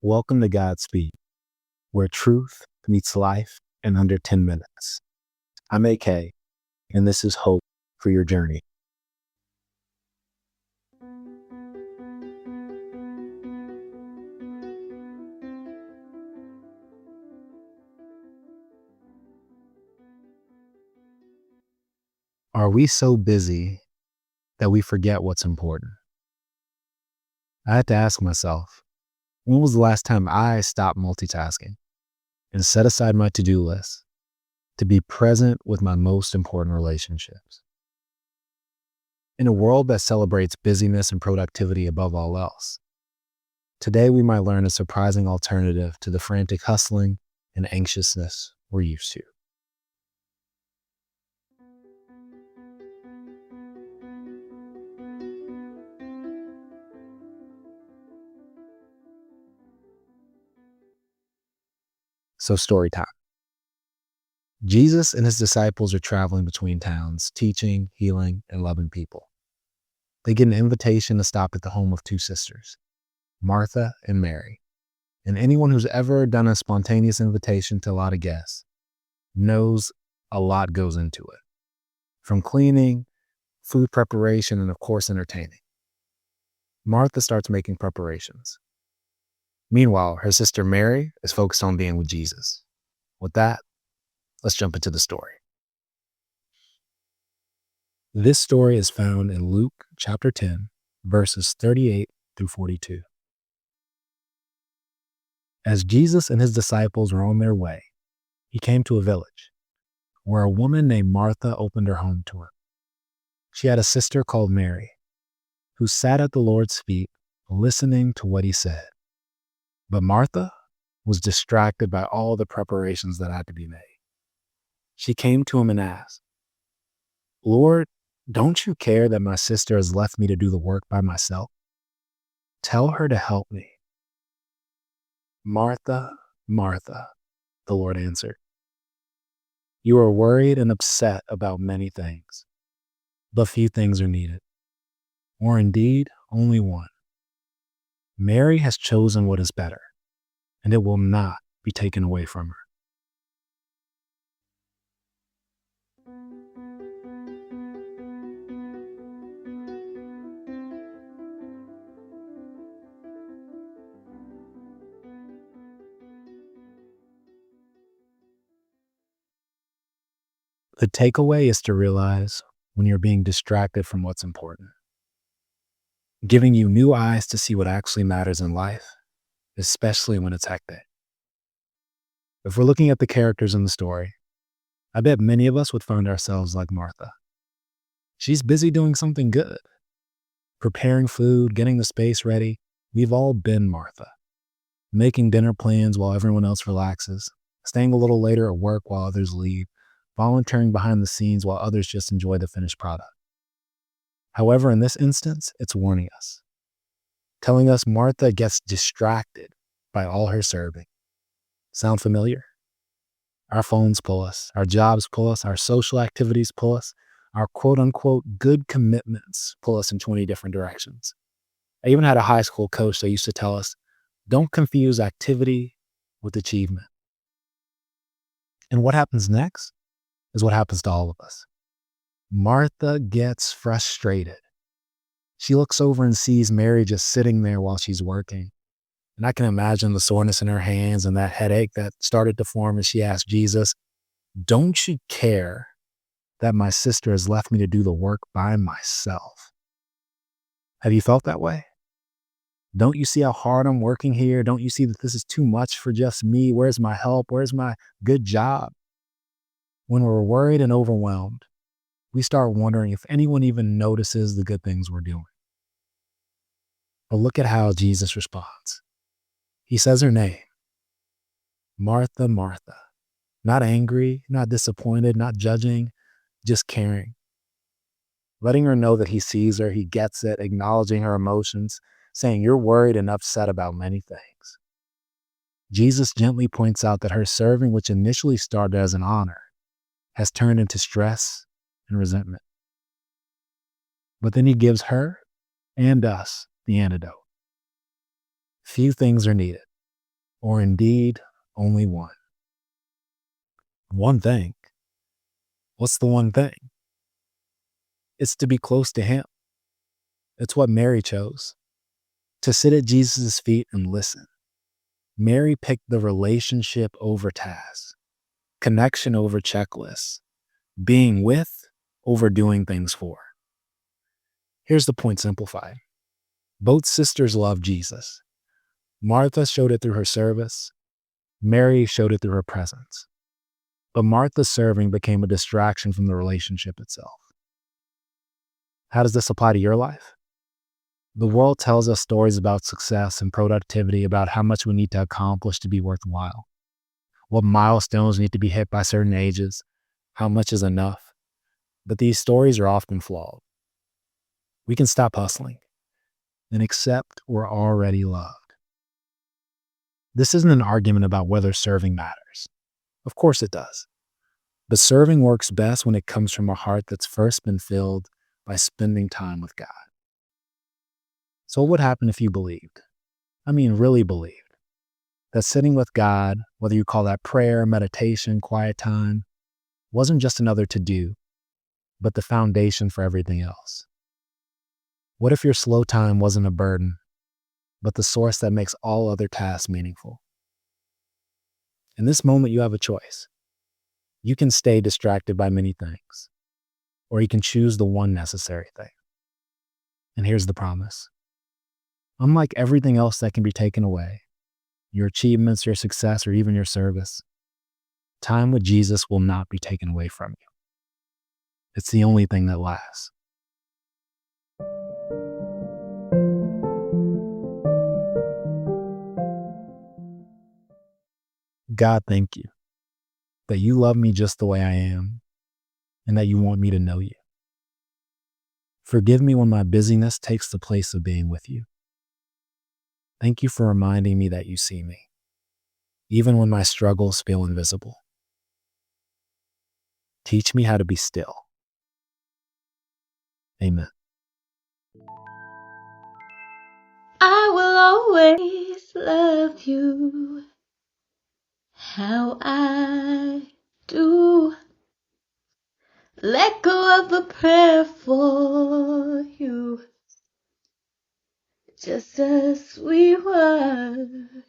Welcome to GODSpeed, where truth meets life in under 10 minutes. I'm AK, and this is Hope for your journey. Are we so busy that we forget what's important? I had to ask myself, when was the last time I stopped multitasking and set aside my to-do list to be present with my most important relationships? In a world that celebrates busyness and productivity above all else, today we might learn a surprising alternative to the frantic hustling and anxiousness we're used to. So story time. Jesus and his disciples are traveling between towns, teaching, healing, and loving people. They get an invitation to stop at the home of two sisters, Martha and Mary. And anyone who's ever done a spontaneous invitation to a lot of guests knows a lot goes into it. From cleaning, food preparation, and of course, entertaining. Martha starts making preparations. Meanwhile, her sister Mary is focused on being with Jesus. With that, let's jump into the story. This story is found in Luke chapter 10, verses 38 through 42. As Jesus and his disciples were on their way, he came to a village where a woman named Martha opened her home to him. She had a sister called Mary, who sat at the Lord's feet listening to what he said. But Martha was distracted by all the preparations that had to be made. She came to him and asked, "Lord, don't you care that my sister has left me to do the work by myself? Tell her to help me." "Martha, Martha," the Lord answered, "you are worried and upset about many things, but few things are needed, or indeed only one. Mary has chosen what is better, and it will not be taken away from her." The takeaway is to realize when you're being distracted from what's important, giving you new eyes to see what actually matters in life, especially when it's hectic. If we're looking at the characters in the story, I bet many of us would find ourselves like Martha. She's busy doing something good, preparing food, getting the space ready. We've all been Martha, making dinner plans while everyone else relaxes, staying a little later at work while others leave, volunteering behind the scenes while others just enjoy the finished product. However, in this instance, it's warning us, telling us Martha gets distracted by all her serving. Sound familiar? Our phones pull us, our jobs pull us, our social activities pull us, our quote unquote good commitments pull us in 20 different directions. I even had a high school coach that used to tell us, don't confuse activity with achievement. And what happens next is what happens to all of us. Martha gets frustrated. She looks over and sees Mary just sitting there while she's working. And I can imagine the soreness in her hands and that headache that started to form as she asked Jesus, "Don't you care that my sister has left me to do the work by myself?" Have you felt that way? Don't you see how hard I'm working here? Don't you see that this is too much for just me? Where's my help? Where's my good job? When we're worried and overwhelmed, we start wondering if anyone even notices the good things we're doing. But look at how Jesus responds. He says her name, Martha, Martha. Not angry, not disappointed, not judging, just caring. Letting her know that he sees her, he gets it, acknowledging her emotions, saying, "You're worried and upset about many things." Jesus gently points out that her serving, which initially started as an honor, has turned into stress and resentment. But then he gives her and us the antidote. Few things are needed, or indeed only one. One thing. What's the one thing? It's to be close to Him. It's what Mary chose, to sit at Jesus' feet and listen. Mary picked the relationship over tasks, connection over checklists, being with over doing things for. Here's the point simplified. Both sisters loved Jesus. Martha showed it through her service. Mary showed it through her presence. But Martha's serving became a distraction from the relationship itself. How does this apply to your life? The world tells us stories about success and productivity, about how much we need to accomplish to be worthwhile, what milestones need to be hit by certain ages, how much is enough. But these stories are often flawed. We can stop hustling and accept we're already loved. This isn't an argument about whether serving matters. Of course it does. But serving works best when it comes from a heart that's first been filled by spending time with God. So what would happen if you believed? Really believed that sitting with God, whether you call that prayer, meditation, quiet time, wasn't just another to-do, but the foundation for everything else? What if your slow time wasn't a burden, but the source that makes all other tasks meaningful? In this moment, you have a choice. You can stay distracted by many things, or you can choose the one necessary thing. And here's the promise. Unlike everything else that can be taken away, your achievements, your success, or even your service, time with Jesus will not be taken away from you. It's the only thing that lasts. God, thank you that you love me just the way I am and that you want me to know you. Forgive me when my busyness takes the place of being with you. Thank you for reminding me that you see me, even when my struggles feel invisible. Teach me how to be still. Amen. I will always love you how I do. Let go of a prayer for you, just a sweet word